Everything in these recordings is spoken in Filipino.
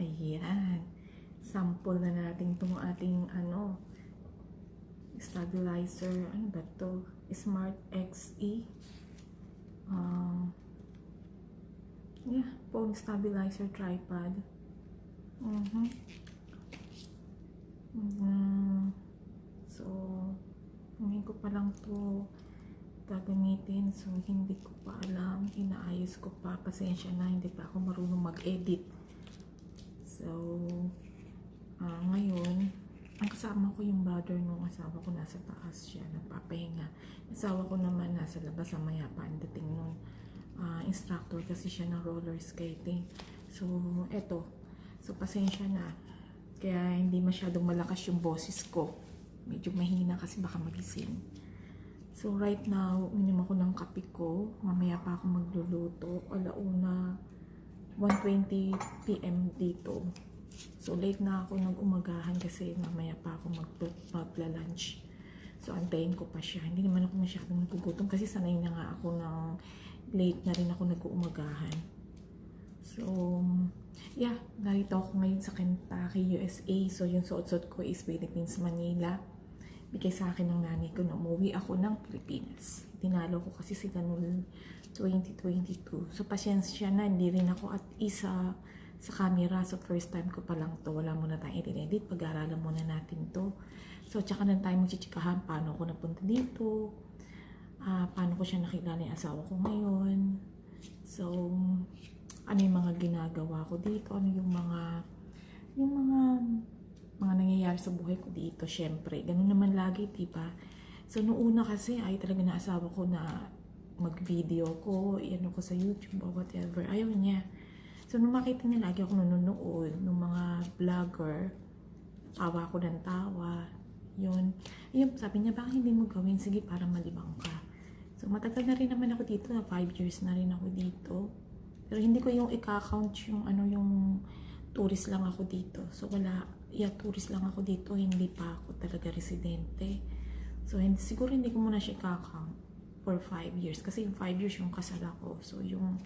Ayan. Sample na natin itong ating stabilizer. Ano ba to? Smart XE. Yeah, phone stabilizer tripod. So, ngayon ko pa lang to gagamitin. So, hindi ko pa alam. Inaayos ko pa. Pasensya na, hindi pa ako marunong mag-edit. So, ngayon, ang kasama ko yung brother nung asawa ko, nasa taas siya, nagpapahinga. Asawa ko naman nasa labas, mamaya pa ang dating nung instructor kasi siya ng roller skating. So, eto. So, pasensya na. Kaya hindi masyadong malakas yung boses ko. Medyo mahina kasi baka magising. So, right now, uminom ako ng kape ko. Mamaya pa ako magluluto. Alauna, 1:20 PM dito. So, late na ako nag-umagahan kasi mamaya pa ako magla-lunch. So, antayin ko pa siya. Hindi naman ako masyadong nagugutom kasi sanay na nga ako ng late na rin ako nag-uumagahan. So, yeah, narito ako ngayon sa Kentucky, USA. So, yung suot-suot ko is Philippines, Manila. Bigay sa akin ng nanay ko na umuwi ako ng Pilipinas. Tinalo ko kasi sila noong 2022. So, pasyensya na, hindi rin ako at isa sa camera. So, first time ko pa lang to. Wala muna tayong edit. Pag-aaralan muna natin to. So, tsaka na tayo magchichikahan paano ako napunta dito. Paano ko siya nakilala yung asawa ko ngayon. So, ano yung mga ginagawa ko dito. Ano yung mga nangyayari sa buhay ko dito. Syempre, ganun naman lagi, diba? So, noong una kasi ay talaga na asawa ko na mag-video ko, ano ko sa YouTube or whatever. Ayaw niya. So, nung makita niya lagi ako nanonood ng mga vlogger, tawa ko ng tawa. Yun, sabi niya, bakit hindi mo gawin? Sige, para malibang ka. So, matagal na rin naman ako dito. 5 years na rin ako dito. Pero hindi ko yung i-count yung yung tourist lang ako dito. So, tourist lang ako dito. Hindi pa ako talaga residente. So, siguro hindi ko muna siya i-count for 5 years. Kasi yung 5 years yung kasal ako. So, yung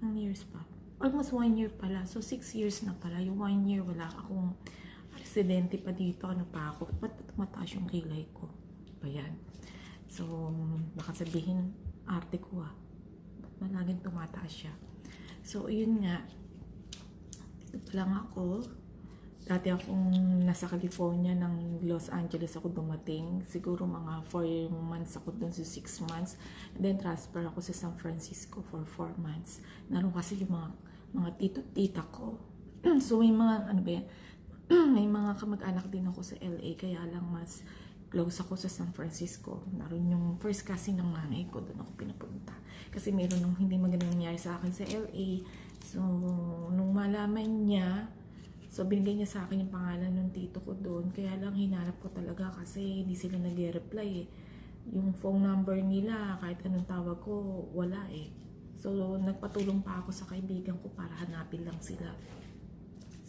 ilang years pa? Almost 1 year pala. So, 6 years na pala. Yung 1 year, wala akong residente pa dito. Ano pa ako? Ba't tumataas yung kilay ko? Ba yan? So, baka sabihin, arte ko Ba't malaging tumataas siya? So, yun nga. Dito pa lang ako. Dati akong nasa California, ng Los Angeles ako dumating. Siguro mga 4 months ako dun, so 6 months. And then transfer ako sa San Francisco for 4 months. Naroon kasi yung mga tito-tita ko. So may mga, may mga kamag-anak din ako sa LA, kaya lang mas close ako sa San Francisco. Naroon yung first cousin ng nanay ko, doon ako pinapunta. Kasi meron nung hindi magandang nangyari sa akin sa LA. So, nung malaman niya, so binigay niya sa akin yung pangalan ng tito ko doon. Kaya lang hinanap ko talaga kasi hindi sila nag-reply Yung phone number nila, kahit anong tawag ko, wala So, nagpatulong pa ako sa kaibigan ko para hanapin lang sila.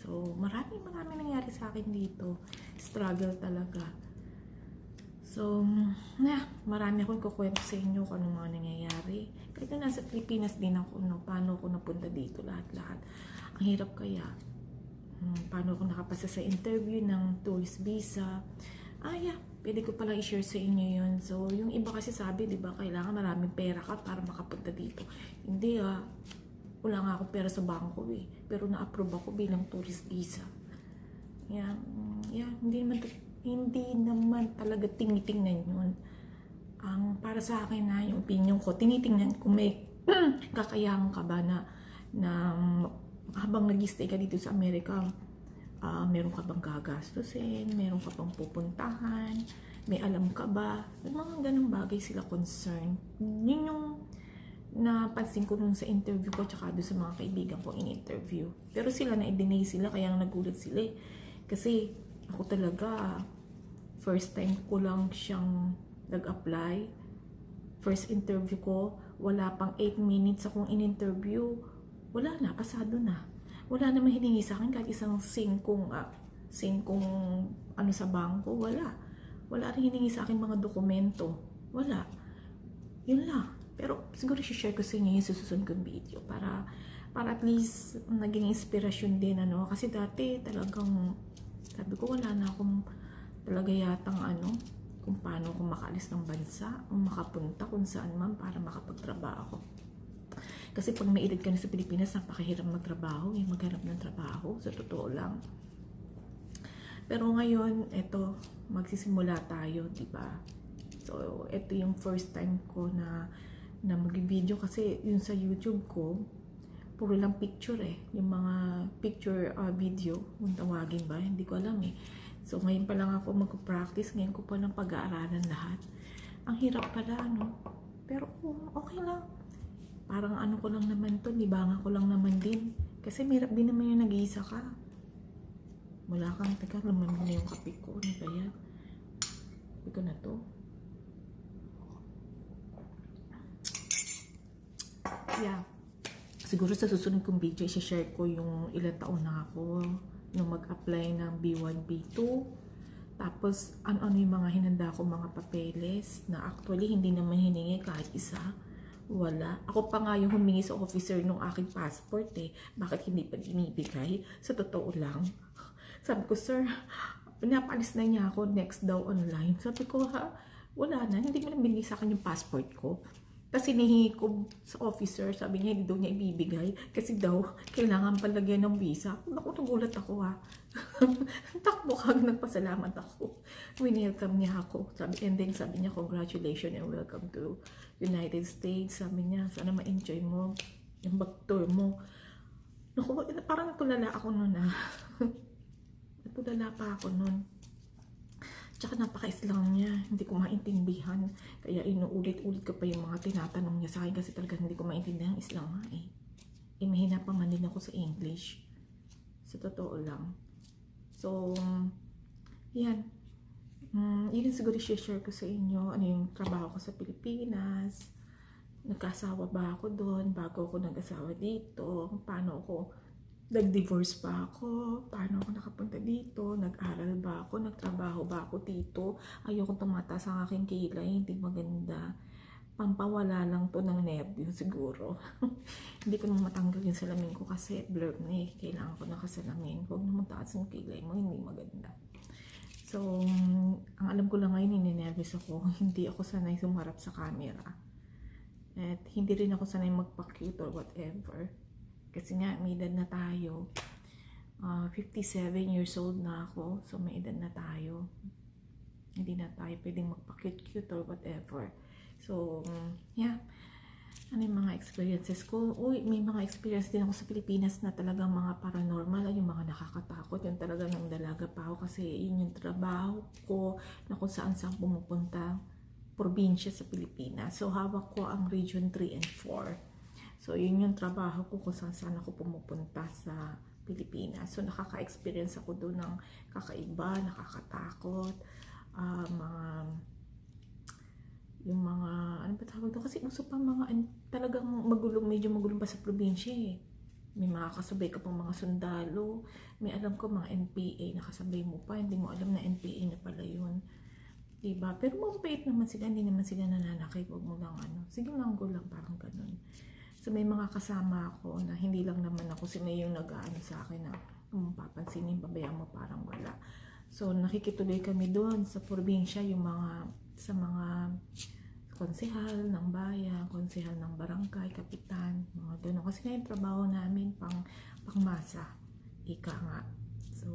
So, marami nangyari sa akin dito. Struggle talaga. So, marami akong kukwento sa inyo kung anong mga nangyayari. Kahit na nasa Pilipinas din ako, paano ako napunta dito, lahat-lahat. Ang hirap kaya. Paano ako nakapasa sa interview ng tourist visa. Pwede ko palang i-share sa inyo yun. So, yung iba kasi sabi, di ba, kailangan maraming pera ka para makapunta dito. Hindi wala nga ako pera sa bangko pero na-approve ako bilang tourist visa. Hindi naman talaga tinitingnan yun. Ang para sa akin yung opinion ko, tinitingnan kung may kakayahan ka ba na habang nag-stay ka dito sa Amerika, meron ka bang gagastusin, meron ka bang pupuntahan, may alam ka ba, mga ganung bagay sila concern. Yun yung napansin ko dun sa interview ko tsaka doon sa mga kaibigan ko in-interview. Pero sila na-deny sila, kaya nagulat sila kasi ako talaga first time ko lang siyang nag-apply. First interview ko, wala pang 8 minutes akong in-interview. Wala na, pasado na. Wala naman hiningi sa akin kahit isang singkong sa bangko. Wala rin hiningi sa akin mga dokumento. Wala. Yun lang. Pero siguro share ko sa inyo yung susunod kong video para Para at least naging inspirasyon din, ano. Kasi dati talagang, sabi ko wala na akong talaga yatang ano, kung paano ako makaalis ng bansa, o makapunta kung saan man para makapagtrabaho. Kasi pag may edad ka na sa Pilipinas, napakahirap magtrabaho, maghanap ng trabaho, sa totoo lang. Pero ngayon, eto, magsisimula tayo, di ba? So, eto yung first time ko na mag-video kasi yung sa YouTube ko, puro lang picture yung mga picture video, kung tawagin ba, hindi ko alam So, ngayon pa lang ako mag-practice, ngayon ko pa lang pag-aaralan lahat. Ang hirap pala, ano? Pero okay lang. Parang ano ko lang naman to, libangan ko lang naman din. Kasi mahirap din naman yung nag-iisa ka. Wala kang, teka, laman mo na yung kape ko. Ano ba yan? Kape ko na to. Yeah. Siguro sa susunod kong video, i-share ko yung ilang taon na ako nung mag-apply ng B1, B2. Tapos, ano yung mga hinanda ko mga papeles na actually hindi naman hiningi kahit isa. Wala. Ako pa nga yung humingi sa officer nung aking passport Bakit hindi pa binibigay? Sa totoo lang. Sabi ko, sir, pinapalis na niya ako next daw online. Sabi ko, wala na. Hindi mo na binigay sa akin yung passport ko. Tapos hinihingi ko sa officer, sabi niya, hindi daw niya ibibigay. Kasi daw, kailangan palagyan ng visa. Naku, nagulat ako Takbo kag nagpasalamat ako. Winelcome niya ako. And then sabi niya, congratulations and welcome to United States. Sabi niya, sana ma-enjoy mo yung back-tour mo. Naku, parang natulala ako nun Natulala pa ako nun. Tsaka napaka-islang niya. Hindi ko maintindihan. Kaya inuulit-ulit ko pa yung mga tinatanong niya sa akin kasi talaga hindi ko maintindihan ang Islam mahina pa man din ako sa English. Sa totoo lang. So, yan. Yun siguro share ko sa inyo. Ano yung trabaho ko sa Pilipinas. Nagkasawa ba ako doon bago ako nag-asawa dito. Paano ako nag-divorce ba ako? Paano ako nakapunta dito? Nag-aral ba ako? Nagtrabaho ba ako dito? Ayoko tumataas ang aking kilay. Hindi maganda. Pampawala lang to ng nervyo siguro. Hindi ko naman matanggal yung salamin ko kasi blur na Kailangan ko nakasalamin. Huwag naman taas yung kilay mo. Hindi maganda. So, ang alam ko lang ngayon, ninenervous ako. Hindi ako sanay sumarap sa camera. At hindi rin ako sanay magpa-cute or whatever. Kasi nga, may edad na tayo. 57 years old na ako. So, may edad na tayo. Hindi na tayo pwedeng magpa-cute or whatever. So, yeah. Ano yung mga experiences ko? May mga experience din ako sa Pilipinas na talagang mga paranormal. Yung mga nakakatakot. Yung talagang nang dalaga pa ako. Kasi yun yung trabaho ko na kung saan pumupunta. Probinsya sa Pilipinas. So, hawak ko ang Region 3 and 4. So, yun yung trabaho ko kung saan ako pumupunta sa Pilipinas. So, nakaka-experience ako doon ng kakaiba, nakakatakot, yung mga, ano ba tawag doon? Kasi uso pa mga, talagang magulong, medyo magulong pa sa probinsya May mga kasabay ka pang mga sundalo. May alam ko mga NPA, nakasabay mo pa. Hindi mo alam na NPA na pala yun. Diba? Pero mabait naman sila, hindi naman sila nananakay. Huwag mo lang sige lang, go lang, parang ganun. So, may mga kasama ako na hindi lang naman ako sila yung nag-aano sa akin na papansinin, babayaan mo, parang wala. So, nakikituloy kami doon sa probinsya, sa mga konsehal ng bayan, konsehal ng barangay, kapitan, mga gano'n. Kasi nga yung trabaho namin pangmasa, ika nga. So,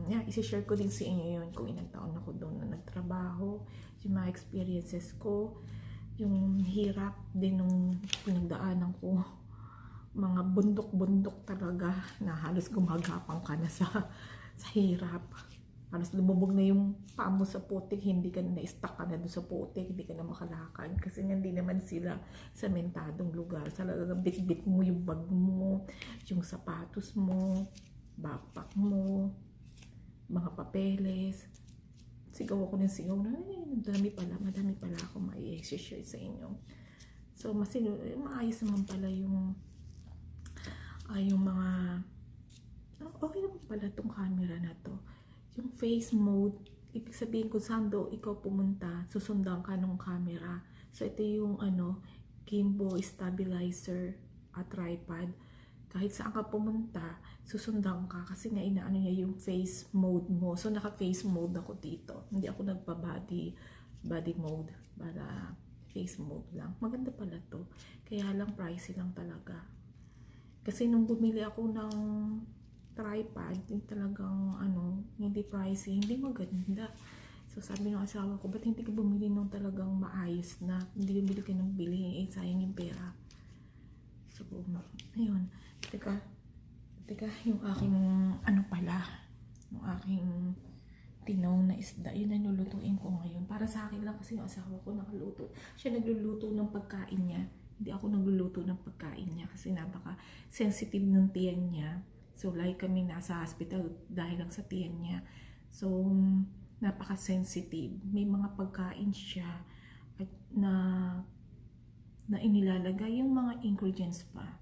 yeah, isi-share ko din sa inyo yun kung ilang taon ako doon na nagtrabaho, yung mga experiences ko, yung hirap din nung pinagdaanan ko. Mga bundok-bundok talaga na halos gumagapang ka na sa hirap. Halos lumubog na yung paa mo sa putik, hindi ka na na-stuck ka na doon sa putik, hindi ka na makalakad. Kasi hindi naman sila sementadong lugar. Talagang bit-bit mo yung bag mo, yung sapatos mo, backpack mo, mga papeles. Sigaw ako ng sigaw na, madami pala ako mai-share sa inyo. So, maayos naman pala yung mga, okay naman pala itong camera na to. Yung face mode, ibig sabihin kung saan daw ikaw pumunta, susundan ka ng camera. So, ito yung gimbal stabilizer at tripod. kahit saan ka pumunta, susundan ka kasi nga inaano niya yung face mode mo. So naka-face mode ako dito. Hindi ako body mode, para face mode lang. Maganda pala to. Kaya lang pricey lang talaga. Kasi nung bumili ako ng tripod, yung talagang hindi pricey, hindi maganda. So sabi ng asawa ko, ba't hindi ka bumili ng talagang maayos na? Hindi bumili ka ng bili, sayang yung pera. So, ayun. Teka, yung aking, yung aking tinaw na isda, yun ang lulutuin ko ngayon. Para sa akin lang kasi yung asawa ko nakaluto. Siya nagluluto ng pagkain niya. Hindi ako nagluluto ng pagkain niya kasi napaka-sensitive ng tiyan niya. So, like kami nasa hospital dahil lang sa tiyan niya. So, napaka-sensitive. May mga pagkain siya at na inilalagay yung mga ingredients pa.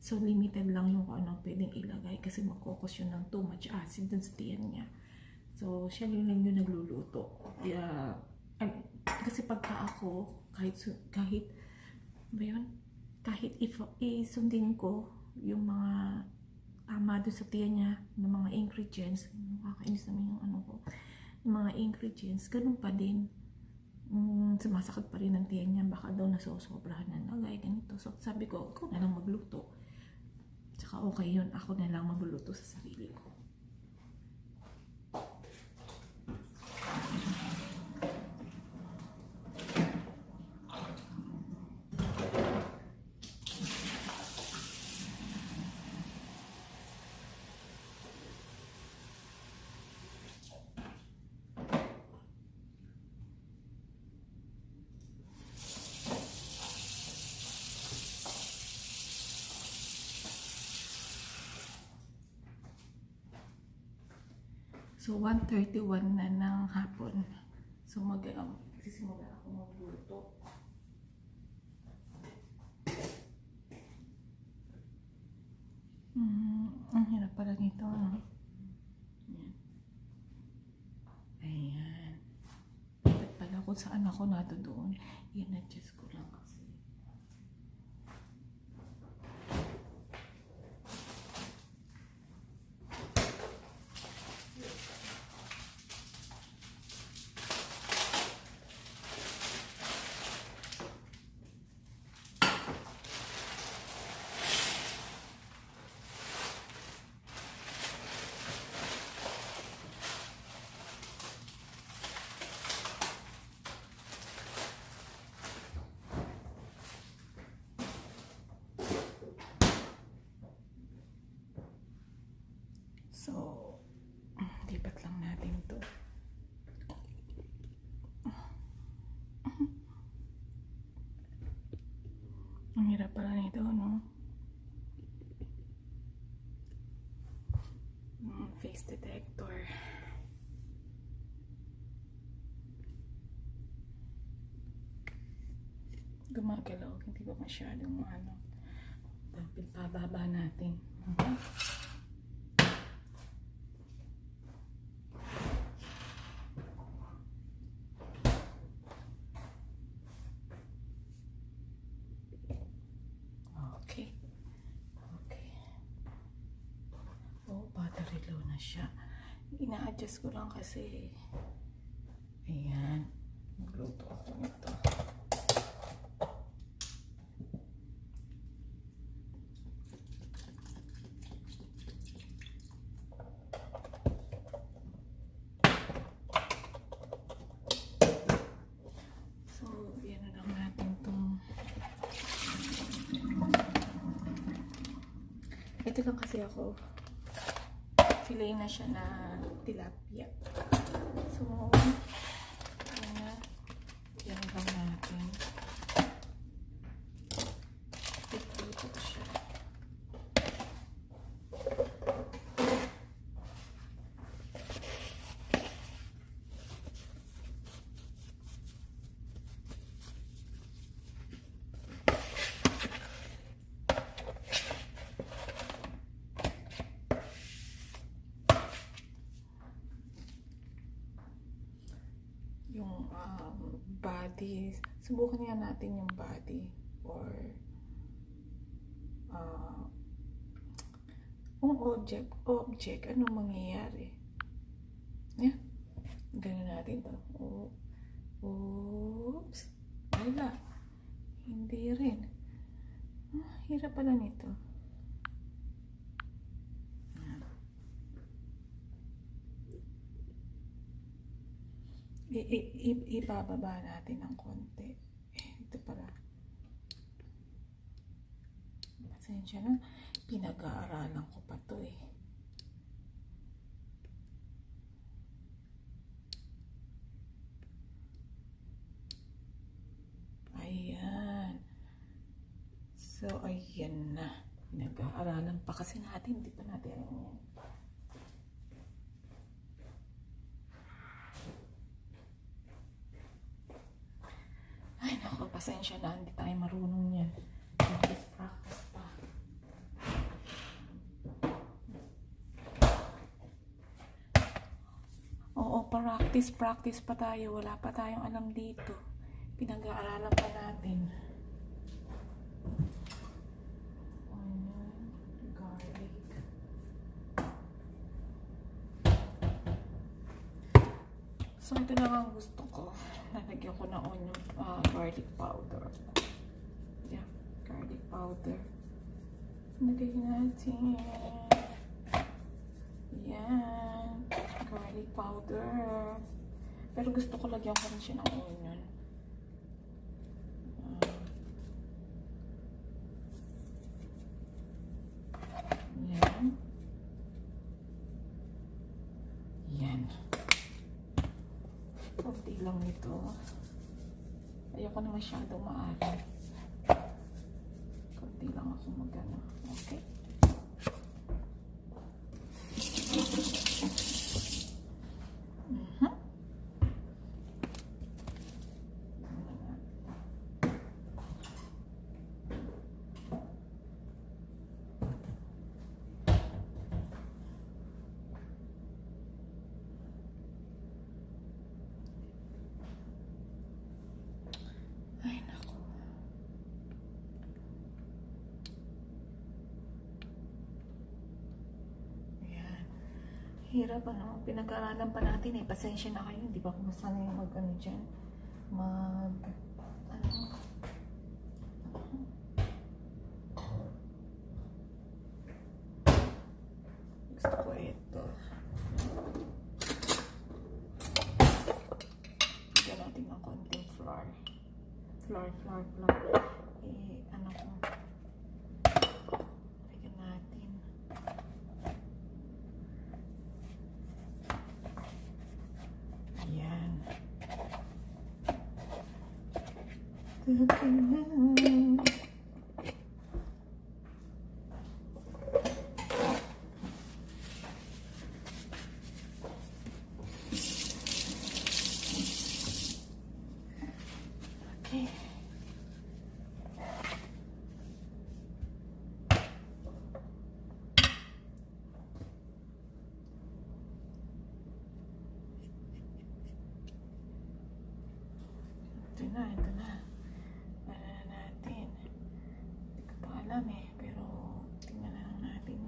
So, limited lang yung kung ano pwedeng ilagay kasi magkukos yun ng too much acid dun sa tiyan niya. So, siya lang yung nagluluto. Kasi pagka ako, kahit isundin ko yung mga tama doon sa tiyan niya ng mga ingredients, nakakainis naman yung mga ingredients, ganun pa din. Sumasakit pa rin ang tiyan niya, baka daw nasosobrahan na lagay, ganito. So, sabi ko, ikaw na lang magluto. Tsaka okay yun, ako na lang magluluto sa sarili ko. So, 1:31 na ng hapon. So, sisimula ako magluto. Ang hirap pala nito, no? Ayan. Dapat pala kung saan ako nato doon. I-adjust ko lang kasi. So, lipat lang natin to. Ang hirap pala nito, no? Face detector. Gumagalaw, hindi ba masyadong dapat pababa natin. Okay? Battery low na siya. Ina-adjust ko lang kasi ayan, magluto ako nito. So, yan na lang natin itong ito lang kasi ako fillet na siya na tilapia. So, yan lang natin. Ito siya. Yung body, subukan nga natin yung body or Kung object, anong mangyayari? Yeah. Ganun natin to. Oops. Wala. Hindi rin. Hirap pala nito. Ibababa natin ng konti. Ito pala. Pasensya na. Pinag-aaralan ko pa to eh. Ayan. So, ayan na. Pinag-aaralan pa kasi natin. Hindi pa natin alam yan. Ay, naku. Pasensya na. Hindi tayo marunong yan. Practice pa. Oo, practice pa tayo. Wala pa tayong alam dito. Pinag-aaralan pa natin. Onion, garlic. So, ito na ang gusto ko. Nalagyan ko ng onion, garlic powder. Yeah, garlic powder. Nalagyan natin. Yan. Garlic powder. Pero gusto ko lagyan ko rin siya ng onion. Yan. Yan. Kunti lang ito. Ayoko na masyado maalat. Kunti lang ako magana. Okay. Ay, naku. Ayan. Hirap ano. Pinag-aaralan pa natin eh. Pasensya na kayo. Hindi pa ako masanay mag-ano dyan. Gusto ko ito. Lagyan natin ng konting flour. Flour. Ano ko. Lagyan natin. Ayan. Okay. Ito na. Para natin. Hindi ko pa alam eh. Pero tingnan na lang natin.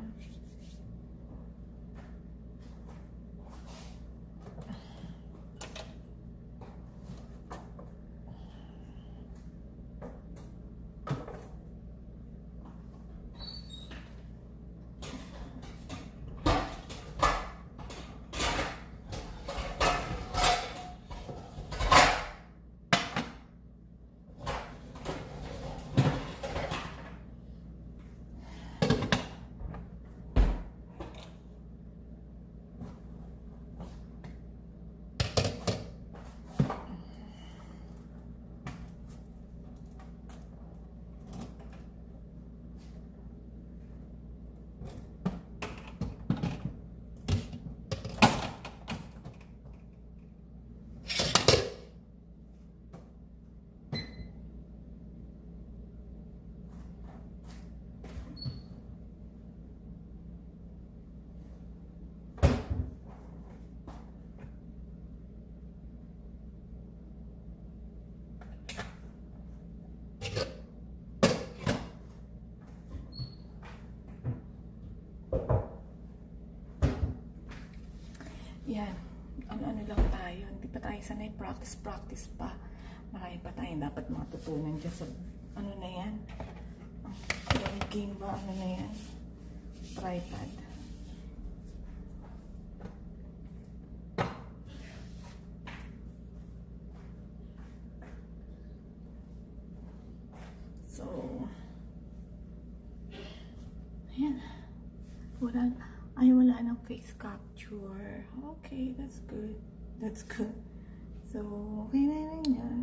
pa tayo sanay, practice pa. Marami pa tayong dapat matutunan dyan sa, ano na yan? Game ba? Ano na yan? Tripod. So, ayan. Wala ng face capture. Okay, that's good. That's good. So, okay na rin yan.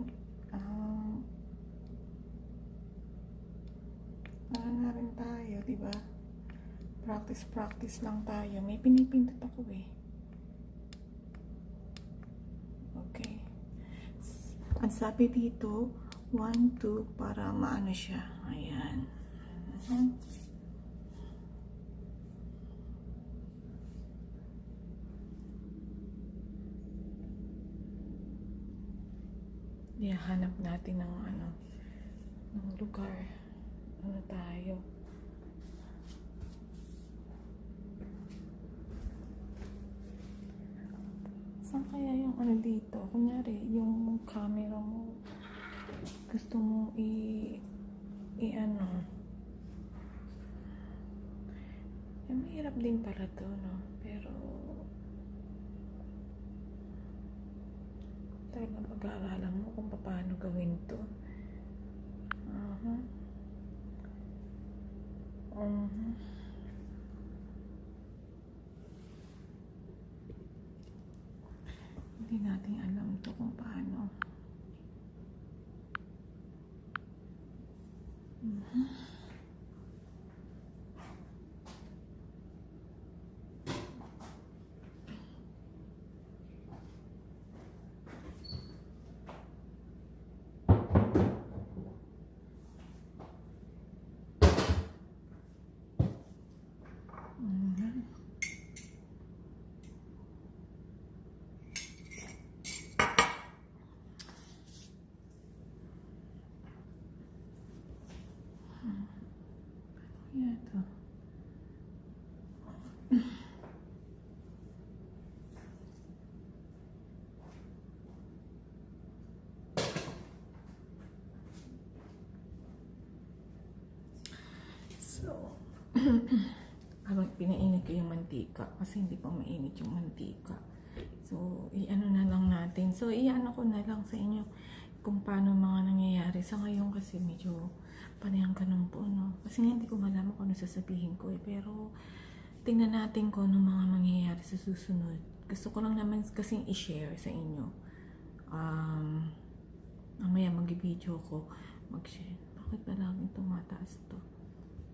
Ano na rin tayo, diba? Practice lang tayo. May pinipindot ako eh. Okay. Ang sabi dito, 1, 2, para maano siya. Ayan. Hanap natin ng ng lugar. Ano tayo? Saan kaya yung dito? Kunyari, yung camera mo, gusto mo mahirap din pala to, no? Pero, talagang pag-aaralan mo kung paano gawin to. Hindi natin alam to kung paano. Ito. So, habang pinainit ko yung mantika, kasi hindi pa mainit yung mantika. So, i-ano na lang natin. So, i-ano ko na lang sa inyo kung paano mga nangyayari. Sa ngayon kasi medyo panayang ganun po, no? Kasi hindi ko malaman kung ano sasabihin ko eh. Pero, tingnan natin kung ano mga mangyayari sa susunod. Gusto ko lang naman kasing i-share sa inyo. Mamaya mag-video ko. Mag-share. Bakit ba laging tumataas to?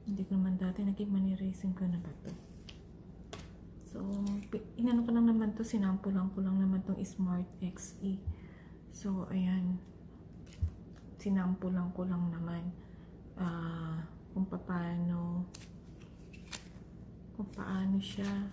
Hindi ko naman dati naging maniracing ko na ba to? So, inano ko lang naman to. Sinampulan ko lang naman tong Smart XE. So, ayan. Sinampulan ko lang naman. Kung paano siya